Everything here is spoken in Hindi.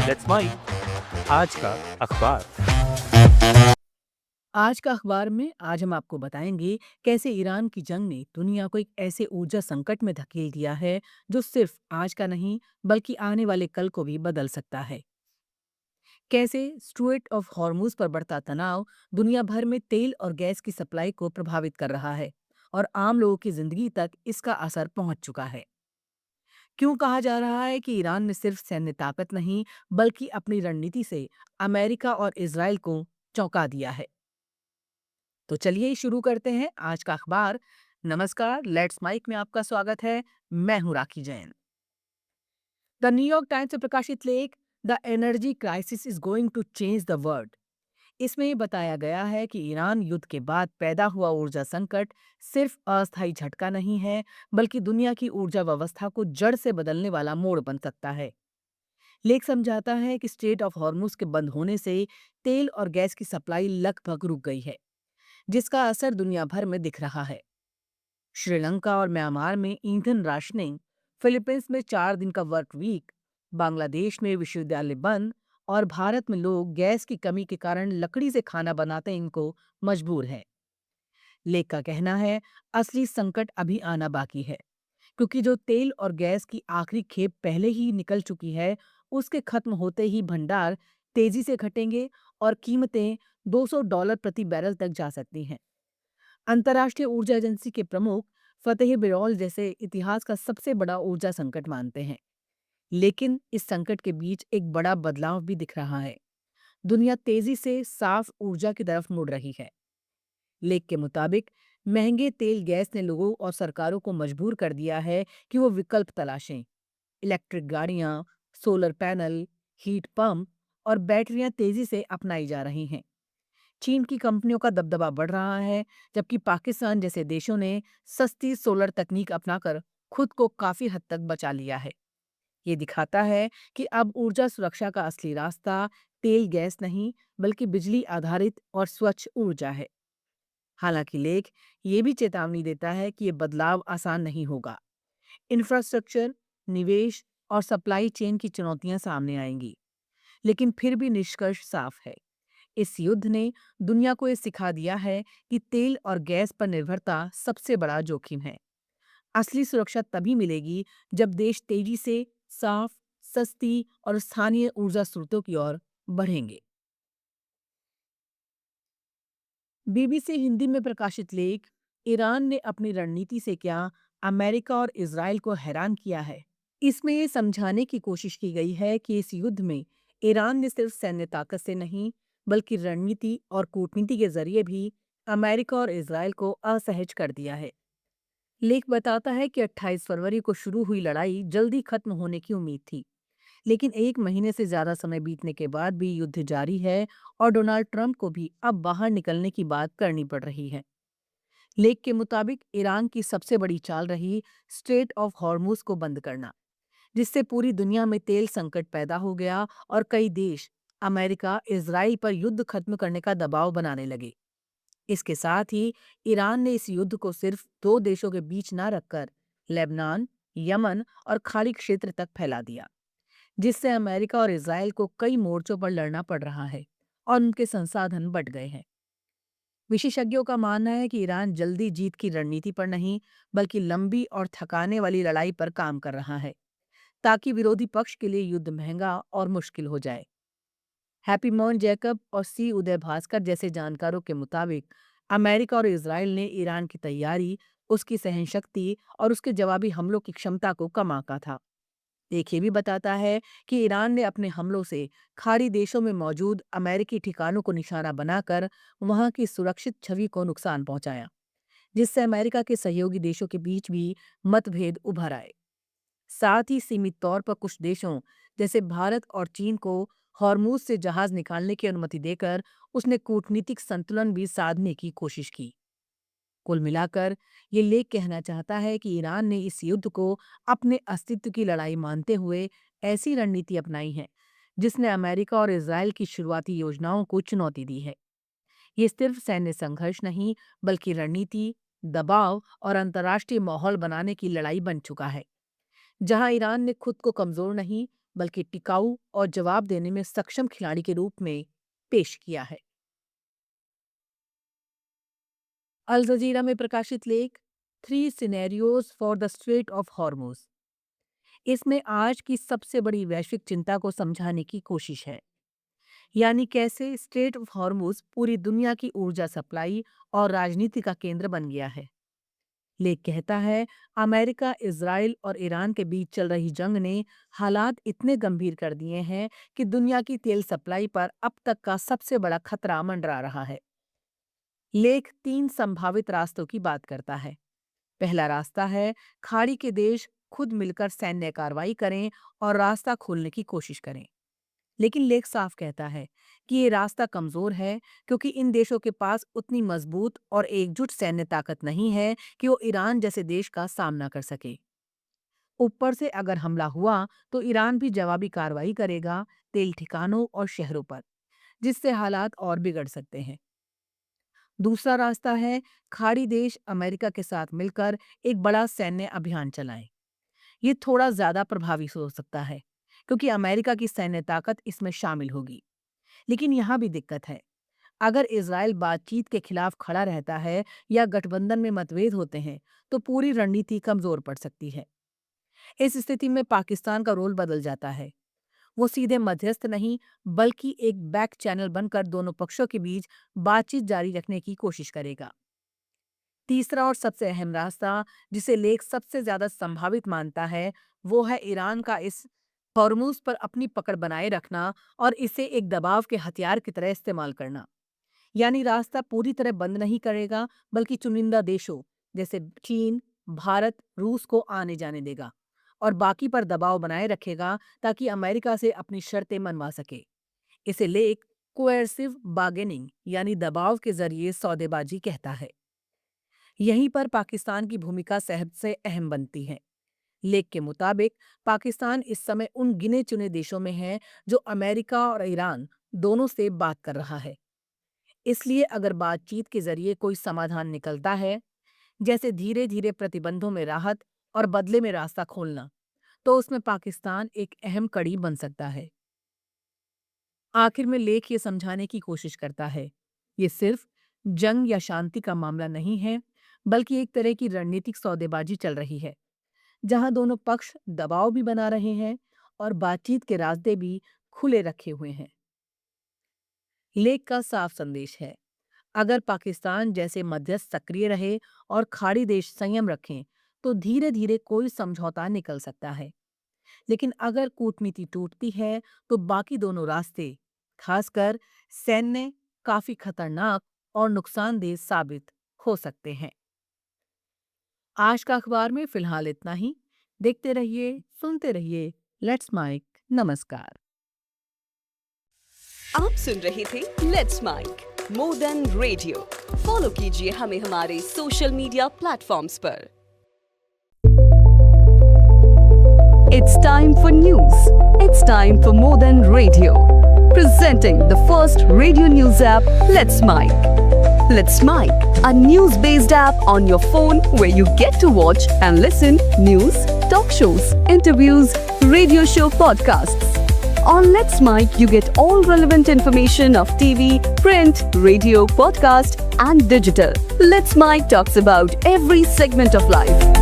लेट्स माइक आज का अखबार। आज का अखबार में आज हम आपको बताएंगे कैसे ईरान की जंग ने दुनिया को एक ऐसे ऊर्जा संकट में धकेल दिया है जो सिर्फ आज का नहीं बल्कि आने वाले कल को भी बदल सकता है। कैसे स्ट्रेट ऑफ हॉर्मूज पर बढ़ता तनाव दुनिया भर में तेल और गैस की सप्लाई को प्रभावित कर रहा है और आम लोगों की जिंदगी तक इसका असर पहुंच चुका है। क्यों कहा जा रहा है कि ईरान ने सिर्फ सैन्य ताकत नहीं बल्कि अपनी रणनीति से अमेरिका और इसराइल को चौंका दिया है। तो चलिए शुरू करते हैं आज का अखबार। नमस्कार, लेट्स माइक में आपका स्वागत है। मैं हूं Rakhi Jain. The New York Times से प्रकाशित लेख the energy crisis is going to change the world. इसमें ये बताया गया है कि ईरान युद्ध के बाद पैदा हुआ ऊर्जा संकट सिर्फ अस्थायी झटका नहीं है बल्कि दुनिया की ऊर्जा व्यवस्था को जड़ से बदलने वाला मोड़ बन सकता है। लेख समझाता है कि स्ट्रेट ऑफ हॉर्मुज के बंद होने से तेल और गैस की सप्लाई लगभग रुक गई है, जिसका असर दुनिया भर में दिख रहा है। श्रीलंका और म्यांमार में ईंधन राशनिंग, फिलीपींस में 4 दिन का वर्क वीक, बांग्लादेश में विश्वविद्यालय बंद और भारत में लोग गैस की कमी के कारण लकड़ी से खाना बनाते इनको मजबूर हैं। लेख का कहना है असली संकट अभी आना बाकी है, क्योंकि जो तेल और गैस की आखिरी खेप पहले ही निकल चुकी है, उसके खत्म होते ही भंडार तेजी से घटेंगे और कीमतें $200 प्रति बैरल तक जा सकती हैं। अंतर्राष्ट्रीय ऊर्जा एजेंसी के प्रमुख फतेह बिरौल जैसे इतिहास का सबसे बड़ा ऊर्जा संकट मानते हैं। लेकिन इस संकट के बीच एक बड़ा बदलाव भी दिख रहा है। दुनिया तेजी से साफ ऊर्जा की तरफ मुड़ रही है। लेख के मुताबिक महंगे तेल गैस ने लोगों और सरकारों को मजबूर कर दिया है कि वो विकल्प तलाशें। इलेक्ट्रिक गाड़ियां, सोलर पैनल, हीट पंप और बैटरियां तेजी से अपनाई जा रही हैं। चीन की कंपनियों का दबदबा बढ़ रहा है, जबकि पाकिस्तान जैसे देशों ने सस्ती सोलर तकनीक अपनाकर खुद को काफी हद तक बचा लिया है। ये दिखाता है कि अब ऊर्जा सुरक्षा का असली रास्ता तेल गैस नहीं बल्कि बिजली आधारित और स्वच्छ ऊर्जा है। हालांकि लेख ये भी चेतावनी देता है कि ये बदलाव आसान नहीं होगा। इंफ्रास्ट्रक्चर, निवेश और सप्लाई चेन की चुनौतियां सामने आएंगी, लेकिन फिर भी निष्कर्ष साफ है। इस युद्ध ने दुनिया को ये सिखा दिया है कि तेल और गैस पर निर्भरता सबसे बड़ा जोखिम है। असली सुरक्षा तभी मिलेगी जब देश तेजी से साफ, सस्ती और स्थानीय ऊर्जा स्रोतों की ओर बढ़ेंगे। बीबीसी हिंदी में प्रकाशित लेख ईरान ने अपनी रणनीति से क्या अमेरिका और इसराइल को हैरान किया है। इसमें ये समझाने की कोशिश की गई है कि इस युद्ध में ईरान ने सिर्फ सैन्य ताकत से नहीं बल्कि रणनीति और कूटनीति के जरिए भी अमेरिका और इसराइल को असहज कर दिया है। लेख बताता है कि 28 फरवरी को शुरू हुई लड़ाई जल्दी खत्म होने की उम्मीद थी, लेकिन एक महीने से ज्यादा समय बीतने के बाद भी युद्ध जारी है और डोनाल्ड ट्रंप को भी अब बाहर निकलने की बात करनी पड़ रही है। लेख के मुताबिक ईरान की सबसे बड़ी चाल रही स्ट्रेट ऑफ हॉर्मुज को बंद करना, जिससे पूरी दुनिया में तेल संकट पैदा हो गया और कई देश अमेरिका, इजराइल पर युद्ध खत्म करने का दबाव बनाने लगे। इसके साथ ही ईरान ने इस युद्ध को सिर्फ 2 देशों के बीच न रखकर लेबनान, यमन और खाड़ी क्षेत्र तक फैला दिया, जिससे अमेरिका और इजराइल को कई मोर्चों पर लड़ना पड़ रहा है और उनके संसाधन बढ़ गए हैं। विशेषज्ञों का मानना है कि ईरान जल्दी जीत की रणनीति पर नहीं बल्कि लंबी और थकाने वाली लड़ाई पर काम कर रहा है, ताकि विरोधी पक्ष के लिए युद्ध महंगा और मुश्किल हो जाए। हैप्पी मॉन जैकब और सी उदय भास्कर जैसे जानकारों के मुताबिक अमेरिका और इसराइल ने ईरान की तैयारी, उसकी सहनशक्ति और उसके जवाबी हमलों की क्षमता को कम आंका था। एक ये भी बताता है कि ईरान ने अपने हमलों से खाड़ी देशों में मौजूद अमेरिकी ठिकानों को निशाना बनाकर वहां की सुरक्षित छवि को नुकसान पहुंचाया, जिससे अमेरिका के सहयोगी देशों के बीच भी मतभेद उभर आए। साथ ही सीमित तौर पर कुछ देशों जैसे भारत और चीन को हॉर्मूज से जहाज निकालने की अनुमति देकर उसने कूटनीतिक संतुलन भी साधने की कोशिश की। कुल मिलाकर ये लेख कहना चाहता है कि ईरान ने इस युद्ध को अपने अस्तित्व की लड़ाई मानते हुए ऐसी रणनीति अपनाई है जिसने अमेरिका और इसराइल की शुरुआती योजनाओं को चुनौती दी है। ये सिर्फ सैन्य संघर्ष नहीं बल्कि रणनीति, दबाव और अंतर्राष्ट्रीय माहौल बनाने की लड़ाई बन चुका है, जहां ईरान ने खुद को कमजोर नहीं बल्कि टिकाऊ और जवाब देने में सक्षम खिलाड़ी के रूप में पेश किया है। अल जजीरा में प्रकाशित लेख 3 scenarios for the straight of Hormuz, इसमें आज की सबसे बड़ी वैश्विक चिंता को समझाने की कोशिश है, यानी कैसे स्ट्रेट ऑफ हॉर्मुज पूरी दुनिया की ऊर्जा सप्लाई और राजनीति का केंद्र बन गया है। लेख कहता है, अमेरिका, इजराइल और ईरान के बीच चल रही जंग ने हालात इतने गंभीर कर दिए हैं कि दुनिया की तेल सप्लाई पर अब तक का सबसे बड़ा खतरा मंडरा रहा है। लेख 3 संभावित रास्तों की बात करता है। पहला रास्ता है, खाड़ी के देश खुद मिलकर सैन्य कार्रवाई करें और रास्ता खोलने की कोशिश करें। लेकिन लेख साफ कहता है कि ये रास्ता कमजोर है, क्योंकि इन देशों के पास उतनी मजबूत और एकजुट सैन्य ताकत नहीं है कि वो ईरान जैसे देश का सामना कर सके। ऊपर से अगर हमला हुआ तो ईरान भी जवाबी कार्रवाई करेगा तेल ठिकानों और शहरों पर, जिससे हालात और बिगड़ सकते हैं। दूसरा रास्ता है, खाड़ी देश अमेरिका के साथ मिलकर एक बड़ा सैन्य अभियान चलाएं। ये थोड़ा ज्यादा प्रभावी हो सकता है, क्योंकि अमेरिका की सैन्य ताकत इसमें शामिल होगी। लेकिन यहाँ भी दिक्कत है। अगर इजराइल बातचीत के खिलाफ खड़ा रहता है या गठबंधन में मतभेद होते हैं, तो पूरी रणनीति कमजोर पड़ सकती है। इस स्थिति में पाकिस्तान का रोल बदल जाता है। वो सीधे मध्यस्थ नहीं, बल्कि एक बैक चैनल बनकर दोनों पक्षों के बीच बातचीत जारी रखने की कोशिश करेगा। तीसरा और सबसे अहम रास्ता, जिसे लेख सबसे ज्यादा संभावित मानता है, वो है ईरान का इस हॉर्मुज पर अपनी पकड़ बनाए रखना और इसे एक दबाव के हथियार की तरह इस्तेमाल करना। यानी रास्ता पूरी तरह बंद नहीं करेगा, बल्कि चुनिंदा देशों जैसे चीन, भारत, रूस को आने जाने देगा और बाकी पर दबाव बनाए रखेगा, ताकि अमेरिका से अपनी शर्तें मनवा सके। इसे लेख कोएर्सिव बार्गेनिंग यानी दबाव के जरिए सौदेबाजी कहता है। यहीं पर पाकिस्तान की भूमिका सबसे अहम बनती है। लेख के मुताबिक पाकिस्तान इस समय उन गिने चुने देशों में है जो अमेरिका और ईरान दोनों से बात कर रहा है। इसलिए अगर बातचीत के जरिए कोई समाधान निकलता है, जैसे धीरे धीरे प्रतिबंधों में राहत और बदले में रास्ता खोलना, तो उसमें पाकिस्तान एक अहम कड़ी बन सकता है। आखिर में लेख ये समझाने की कोशिश करता है, ये सिर्फ जंग या शांति का मामला नहीं है, बल्कि एक तरह की रणनीतिक सौदेबाजी चल रही है, जहां दोनों पक्ष दबाव भी बना रहे हैं और बातचीत के रास्ते भी खुले रखे हुए हैं। लेख का साफ संदेश है, अगर पाकिस्तान जैसे मध्यस्थ सक्रिय रहे और खाड़ी देश संयम रखें, तो धीरे धीरे कोई समझौता निकल सकता है। लेकिन अगर कूटनीति टूटती है, तो बाकी दोनों रास्ते, खासकर सैन्य, काफी खतरनाक और नुकसानदेह साबित हो सकते हैं। आज का अखबार में फिलहाल इतना ही। देखते रहिए, सुनते रहिए लेट्स माइक। नमस्कार। आप सुन रहे थे let's mic more than radio. Follow कीजिए हमें हमारे सोशल मीडिया प्लेटफॉर्म्स पर। It's time for news. It's time for more than radio. Presenting the first radio news app, Let's Mic. Let's Mic, a news-based app on your phone where you get to watch and listen news, talk shows, interviews, radio show podcasts. On Let's Mic, you get all relevant information of TV, print, radio, podcast, and digital. Let's Mic talks about every segment of life.